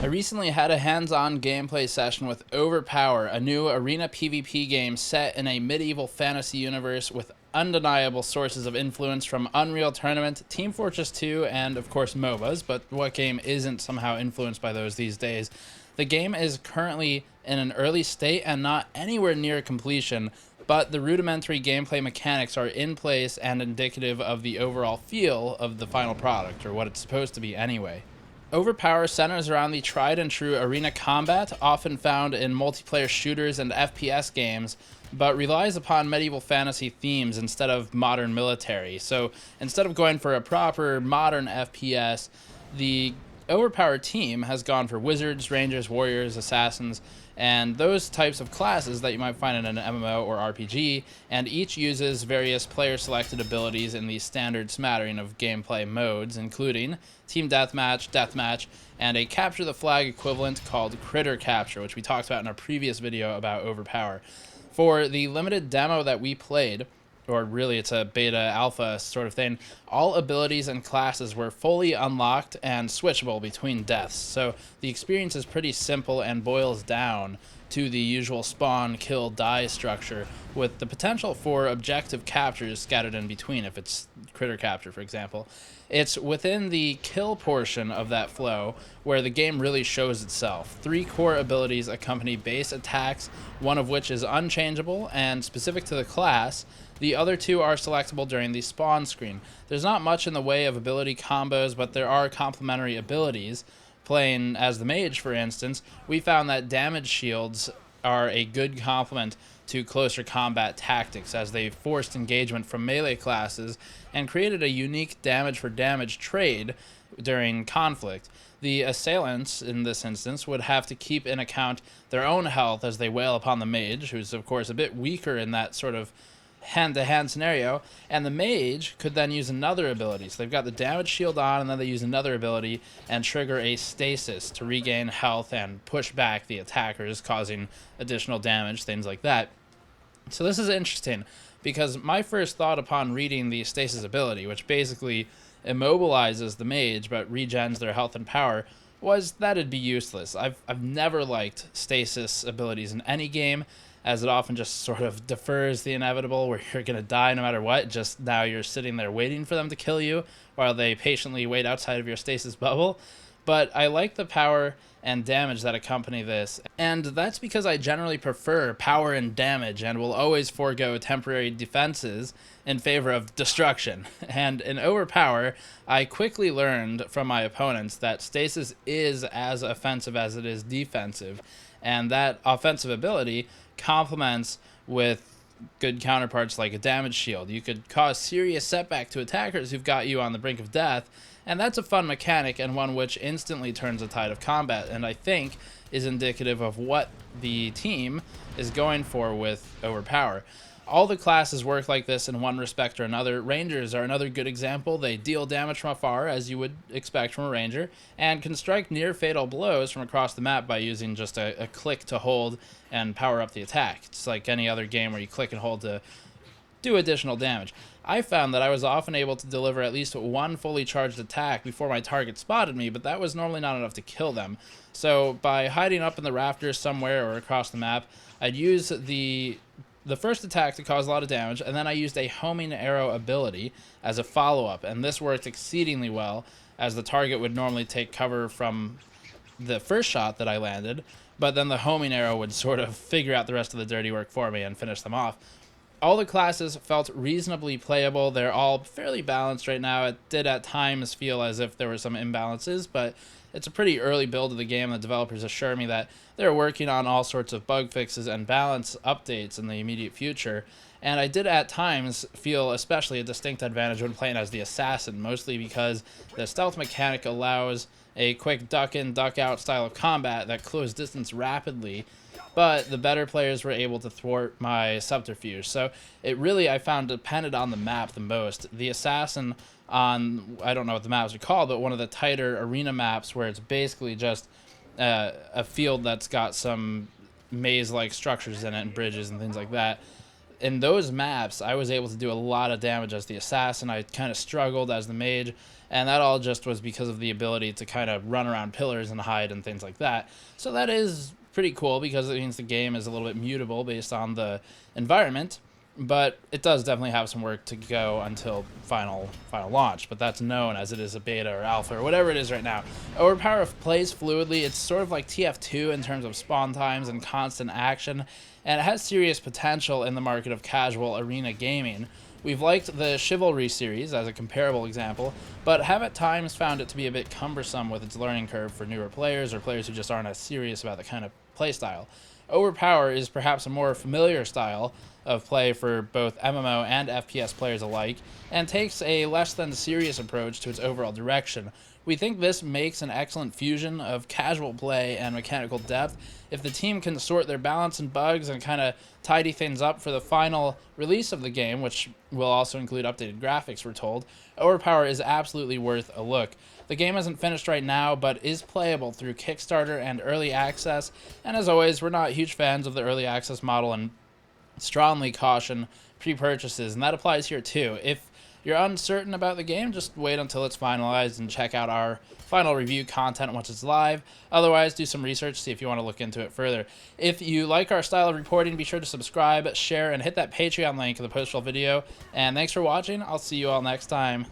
I recently had a hands-on gameplay session with Overpower, a new arena PvP game set in a medieval fantasy universe with undeniable sources of influence from Unreal Tournament, Team Fortress 2, and of course MOBAs, but what game isn't somehow influenced by those these days? The game is currently in an early state and not anywhere near completion, but the rudimentary gameplay mechanics are in place and indicative of the overall feel of the final product, or what it's supposed to be anyway. Overpower centers around the tried and true arena combat, often found in multiplayer shooters and FPS games, but relies upon medieval fantasy themes instead of modern military. So instead of going for a proper modern FPS, the Overpower team has gone for wizards, rangers, warriors, assassins, and those types of classes that you might find in an MMO or RPG, and each uses various player-selected abilities in the standard smattering of gameplay modes, including Team Deathmatch, and a Capture the Flag equivalent called Critter Capture, which we talked about in our previous video about Overpower. For the limited demo that we played, or really it's a beta alpha sort of thing, all abilities and classes were fully unlocked and switchable between deaths. So the experience is pretty simple and boils down to the usual spawn, kill, die structure, with the potential for objective captures scattered in between, if it's critter capture, for example. It's within the kill portion of that flow where the game really shows itself. 3 core abilities accompany base attacks, one of which is unchangeable and specific to the class. The other 2 are selectable during the spawn screen. There's not much in the way of ability combos, but there are complementary abilities. Playing as the mage, for instance, we found that damage shields are a good complement to closer combat tactics, as they forced engagement from melee classes and created a unique damage for damage trade during conflict. The assailants, in this instance, would have to keep in account their own health as they wail upon the mage, who's of course a bit weaker in that sort of hand-to-hand scenario, and the mage could then use another ability. So they've got the damage shield on, and then they use another ability and trigger a stasis to regain health and push back the attackers, causing additional damage, things like that. So this is interesting, because my first thought upon reading the stasis ability, which basically immobilizes the mage but regens their health and power, was that it'd be useless. I've never liked stasis abilities in any game, as it often just sort of defers the inevitable, where you're going to die no matter what. Just now you're sitting there waiting for them to kill you while they patiently wait outside of your stasis bubble. But I like the power and damage that accompany this, and that's because I generally prefer power and damage and will always forego temporary defenses in favor of destruction. And in Overpower, I quickly learned from my opponents that stasis is as offensive as it is defensive, and that offensive ability complements with good counterparts like a damage shield. You could cause serious setback to attackers who've got you on the brink of death, and that's a fun mechanic and one which instantly turns the tide of combat, and I think is indicative of what the team is going for with Overpower. All the classes work like this in one respect or another. Rangers are another good example. They deal damage from afar, as you would expect from a ranger, and can strike near fatal blows from across the map by using just a click to hold and power up the attack. It's like any other game where you click and hold to do additional damage. I found that I was often able to deliver at least one fully charged attack before my target spotted me, but that was normally not enough to kill them. So by hiding up in the rafters somewhere or across the map, I'd use the first attack to cause a lot of damage, and then I used a homing arrow ability as a follow-up, and this worked exceedingly well, as the target would normally take cover from the first shot that I landed, but then the homing arrow would sort of figure out the rest of the dirty work for me and finish them off. All the classes felt reasonably playable. They're all fairly balanced right now. It did at times feel as if there were some imbalances, but it's a pretty early build of the game. The developers assure me that they're working on all sorts of bug fixes and balance updates in the immediate future. And I did at times feel especially a distinct advantage when playing as the assassin, mostly because the stealth mechanic allows a quick duck in, duck out style of combat that closed distance rapidly, but the better players were able to thwart my subterfuge. So it really, I found, depended on the map the most. The assassin on, I don't know what the maps are called, but one of the tighter arena maps where it's basically just a field that's got some maze-like structures in it and bridges and things like that, in those maps, I was able to do a lot of damage as the assassin. I kind of struggled as the mage, and that all just was because of the ability to kind of run around pillars and hide and things like that. So that is pretty cool because it means the game is a little bit mutable based on the environment, but it does definitely have some work to go until final launch, but that's known as it is a beta or alpha or whatever it is right now. Overpower plays fluidly. It's sort of like TF2 in terms of spawn times and constant action, and it has serious potential in the market of casual arena gaming. We've liked the Chivalry series as a comparable example, but have at times found it to be a bit cumbersome with its learning curve for newer players or players who just aren't as serious about the kind of playstyle. Overpower is perhaps a more familiar style of play for both MMO and FPS players alike, and takes a less than serious approach to its overall direction. We think this makes an excellent fusion of casual play and mechanical depth. If the team can sort their balance and bugs and kind of tidy things up for the final release of the game, which will also include updated graphics, we're told, Overpower is absolutely worth a look. The game isn't finished right now, but is playable through Kickstarter and Early Access, and as always, we're not huge fans of the Early Access model and strongly caution pre-purchases, and that applies here too. If you're uncertain about the game, just wait until it's finalized and check out our final review content once it's live. Otherwise, do some research, see if you want to look into it further. If you like our style of reporting, be sure to subscribe, share, and hit that Patreon link in the post-roll video. And thanks for watching. I'll see you all next time.